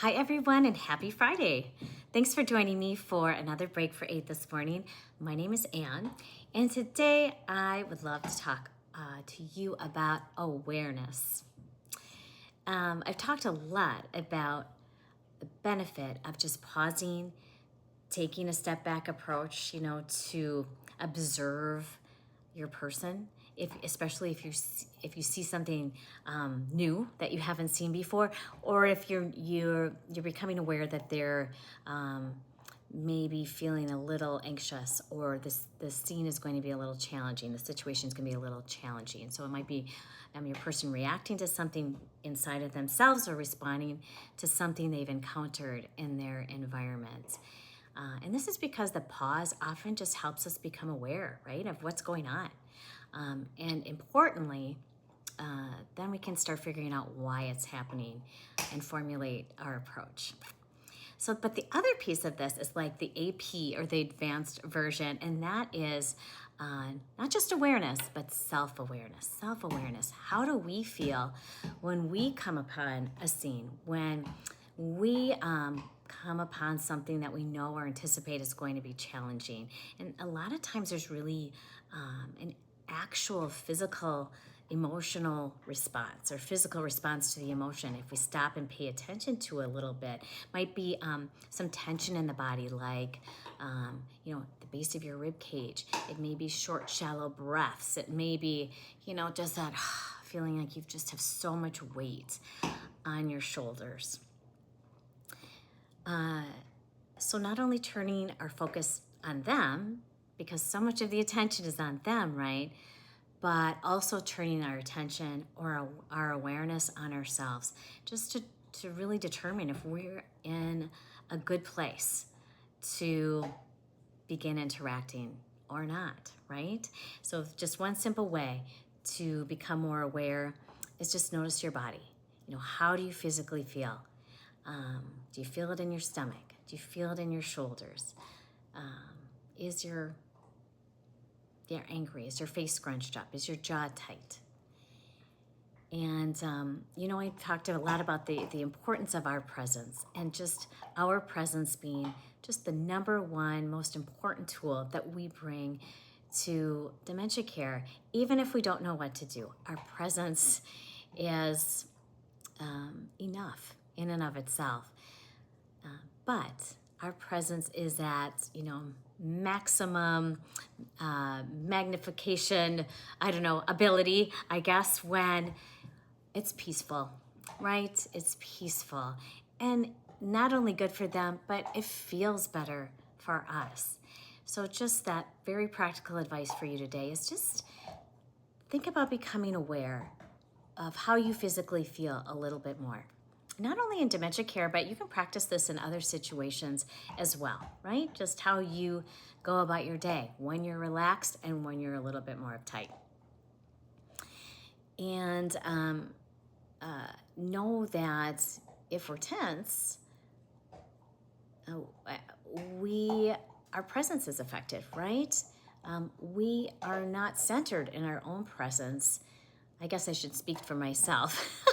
Hi, everyone, and happy Friday. Thanks for joining me for another Break for 8 this morning. My name is Anne, and today I would love to talk to you about awareness. I've talked a lot about the benefit of just pausing, taking a step back approach, to observe your person, especially if you see something new that you haven't seen before, or if you're becoming aware that they're maybe feeling a little anxious, or the scene is going to be a little challenging, the situation is going to be a little challenging. So it might be your person reacting to something inside of themselves or responding to something they've encountered in their environment. And this is because the pause often just helps us become aware, right, of what's going on. And importantly, then we can start figuring out why it's happening and formulate our approach. So, but the other piece of this is like the AP, or the advanced version, and that is not just awareness, but self-awareness. Self-awareness. How do we feel when we come upon a scene, when we come upon something that we know or anticipate is going to be challenging? And a lot of times there's really an actual physical emotional response, or physical response to the emotion. If we stop and pay attention to a little bit, might be some tension in the body, like the base of your rib cage. It may be short, shallow breaths. It may be just that feeling like you just have so much weight on your shoulders. So not only turning our focus on them, because so much of the attention is on them, right? But also turning our attention or our awareness on ourselves, just to really determine if we're in a good place to begin interacting or not, right? So just one simple way to become more aware is just notice your body. How do you physically feel? Do you feel it in your stomach? Do you feel it in your shoulders? Is you're angry? Is your face scrunched up? Is your jaw tight? And, I talked a lot about the importance of our presence, and just our presence being just the number one most important tool that we bring to dementia care, even if we don't know what to do. Our presence is enough in and of itself. But our presence is at, maximum magnification, ability, I guess, when it's peaceful, right? It's peaceful. And not only good for them, but it feels better for us. So just that very practical advice for you today is just think about becoming aware of how you physically feel a little bit more. Not only in dementia care, but you can practice this in other situations as well, right? Just how you go about your day when you're relaxed and when you're a little bit more uptight. And know that if we're tense, our presence is affected, right? We are not centered in our own presence. I guess I should speak for myself.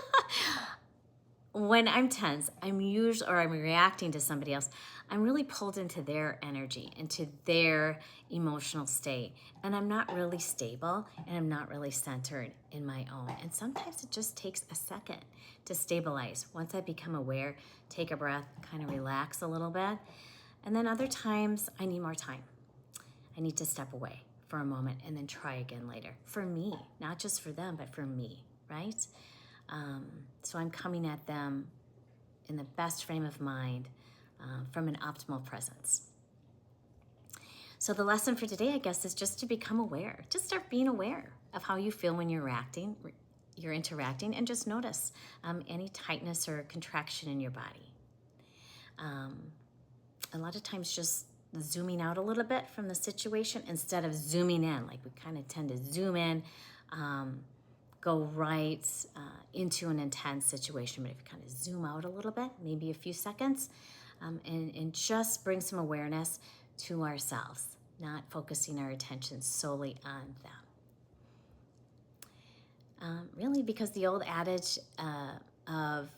When I'm tense, I'm reacting to somebody else, I'm really pulled into their energy, into their emotional state. And I'm not really stable, and I'm not really centered in my own. And sometimes it just takes a second to stabilize. Once I become aware, take a breath, kind of relax a little bit. And then other times I need more time. I need to step away for a moment and then try again later. For me, not just for them, but for me, right? So I'm coming at them in the best frame of mind, from an optimal presence. So the lesson for today, I guess, is just to become aware. Just start being aware of how you feel when you're interacting, and just notice any tightness or contraction in your body. A lot of times just zooming out a little bit from the situation instead of zooming in. Like, we kind of tend to zoom in, go right into an intense situation. But if you kind of zoom out a little bit, maybe a few seconds, and just bring some awareness to ourselves, not focusing our attention solely on them. Really, because the old adage of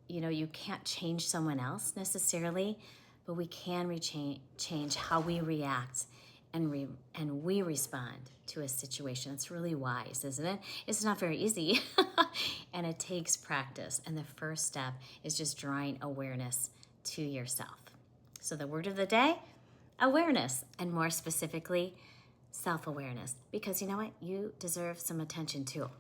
you can't change someone else necessarily, but we can change how we react and we respond to a situation. It's really wise, isn't it? It's not very easy, and it takes practice. And the first step is just drawing awareness to yourself. So the word of the day, awareness, and more specifically, self-awareness, because you know what? You deserve some attention too.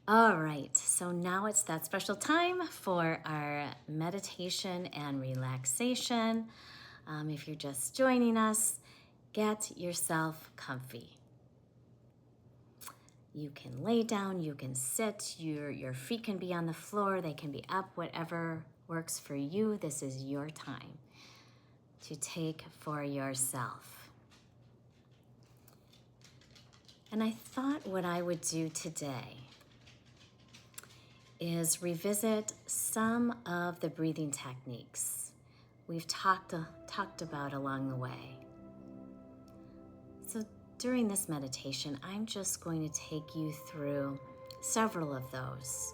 All right, so now it's that special time for our meditation and relaxation. If you're just joining us, get yourself comfy. You can lay down, you can sit, your feet can be on the floor, they can be up, whatever works for you. This is your time to take for yourself. And I thought what I would do today is revisit some of the breathing techniques we've talked about along the way. So during this meditation, I'm just going to take you through several of those.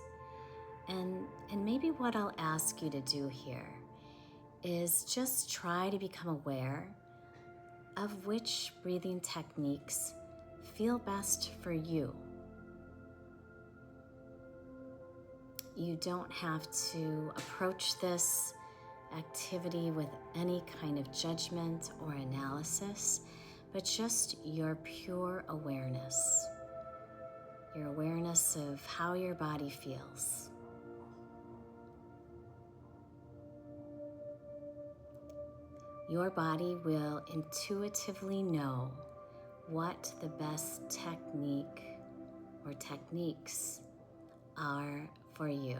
And maybe what I'll ask you to do here is just try to become aware of which breathing techniques feel best for you. You don't have to approach this activity with any kind of judgment or analysis, but just your pure awareness. Your awareness of how your body feels. Your body will intuitively know what the best technique or techniques are for you.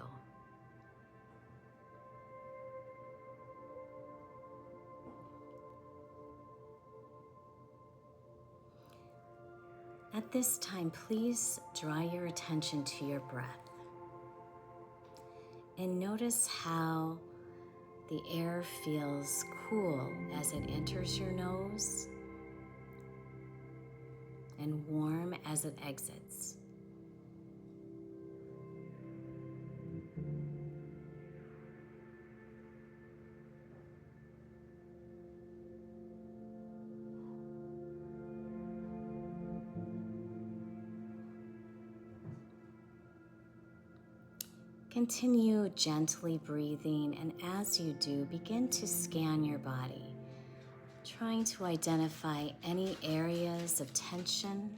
At this time, please draw your attention to your breath and notice how the air feels cool as it enters your nose and warm as it exits. Continue gently breathing, and as you do, begin to scan your body, trying to identify any areas of tension,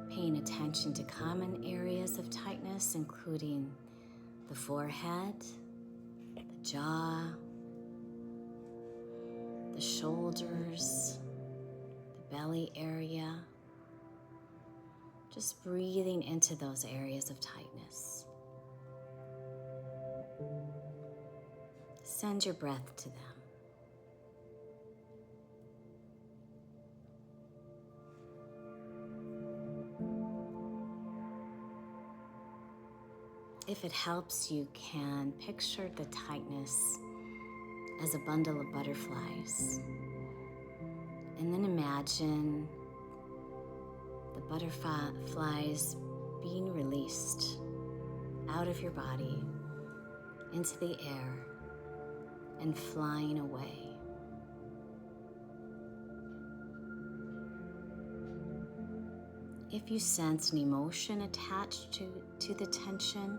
paying attention to common areas of tightness, including the forehead, the jaw, the shoulders, the belly area. Just breathing into those areas of tightness. Send your breath to them. If it helps, you can picture the tightness as a bundle of butterflies. And then imagine the butterflies being released out of your body into the air and flying away. If you sense an emotion attached to the tension,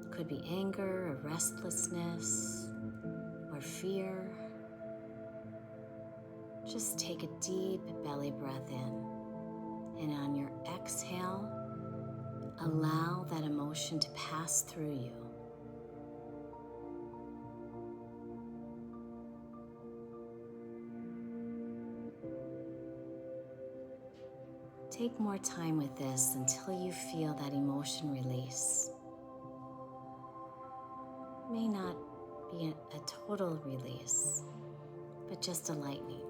it could be anger or restlessness or fear, just take a deep belly breath in, and on your exhale, allow that emotion to pass through you. Take more time with this until you feel that emotion release. It may not be a total release, but just a lightening.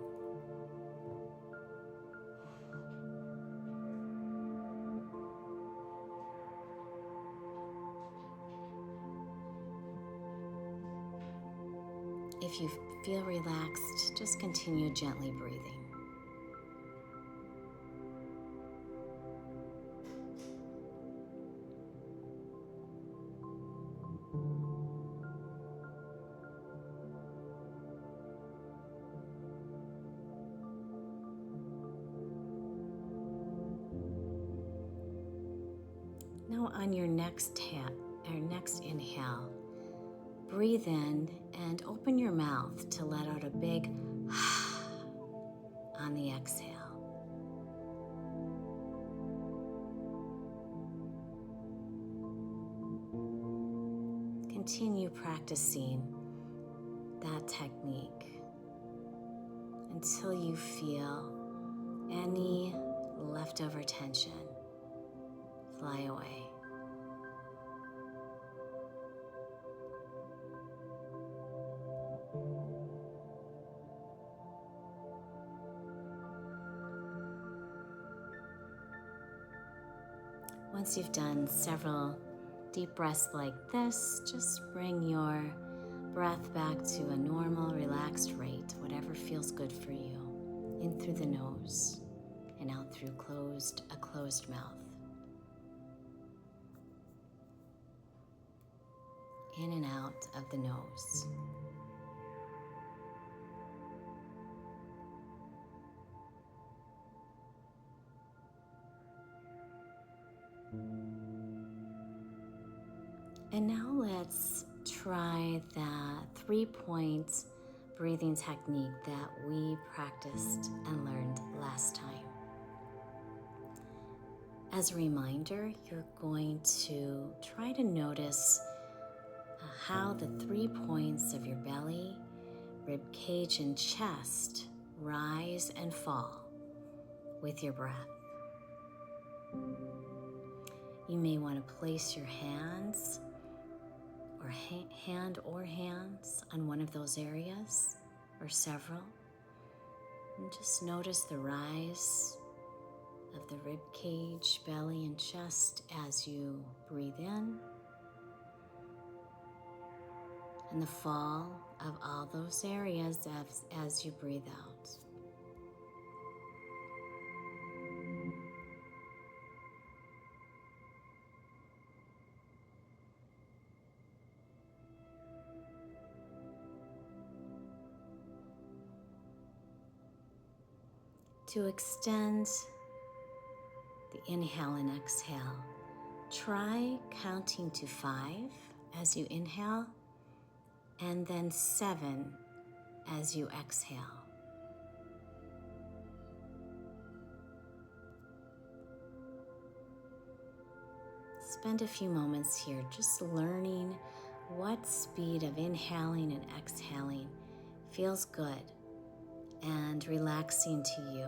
If you feel relaxed, just continue gently breathing. Now on your next inhale, breathe in and open your mouth to let out a big on the exhale. Continue practicing that technique until you feel any leftover tension fly away. Once you've done several deep breaths like this, just bring your breath back to a normal, relaxed rate, whatever feels good for you. In through the nose and out through a closed mouth. In and out of the nose. And now let's try that 3-point breathing technique that we practiced and learned last time. As a reminder, you're going to try to notice how the 3 points of your belly, rib cage, and chest rise and fall with your breath. You may want to place your hands or hands on one of those areas or several, and just notice the rise of the rib cage, belly, and chest as you breathe in, and the fall of all those areas as you breathe out. To extend the inhale and exhale, try counting to 5 as you inhale, and then 7 as you exhale. Spend a few moments here just learning what speed of inhaling and exhaling feels good and relaxing to you.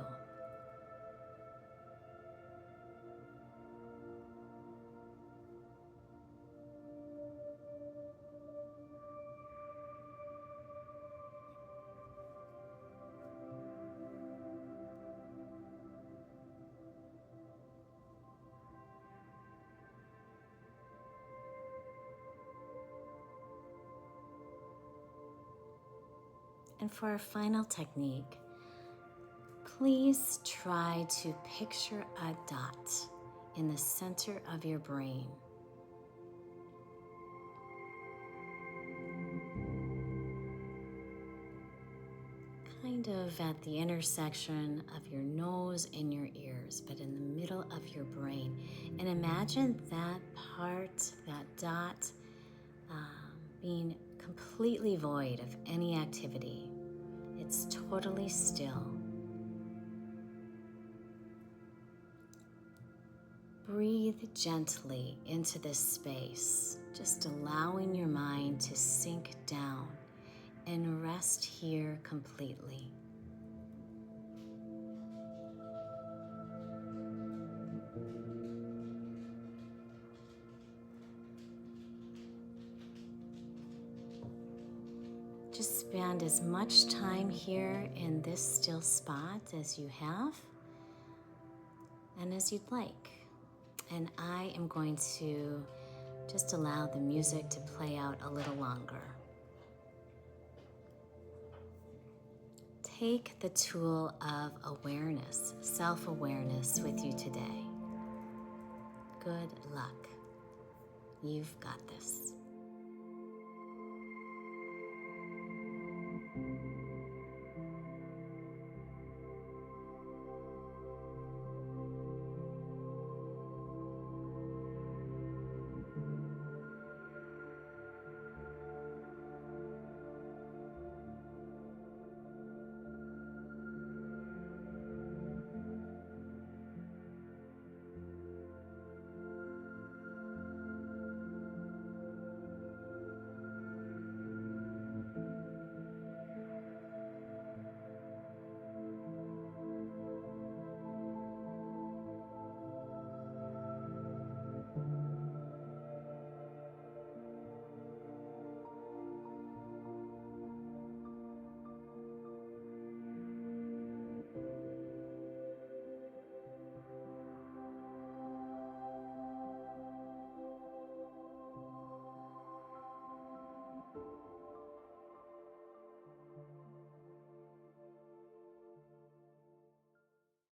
And for our final technique, please try to picture a dot in the center of your brain. Kind of at the intersection of your nose and your ears, but in the middle of your brain. And imagine that part, that dot, being completely void of any activity. It's totally still. Breathe gently into this space, just allowing your mind to sink down and rest here completely. Just spend as much time here in this still spot as you have and as you'd like. And I am going to just allow the music to play out a little longer. Take the tool of awareness, self-awareness with you today. Good luck. You've got this.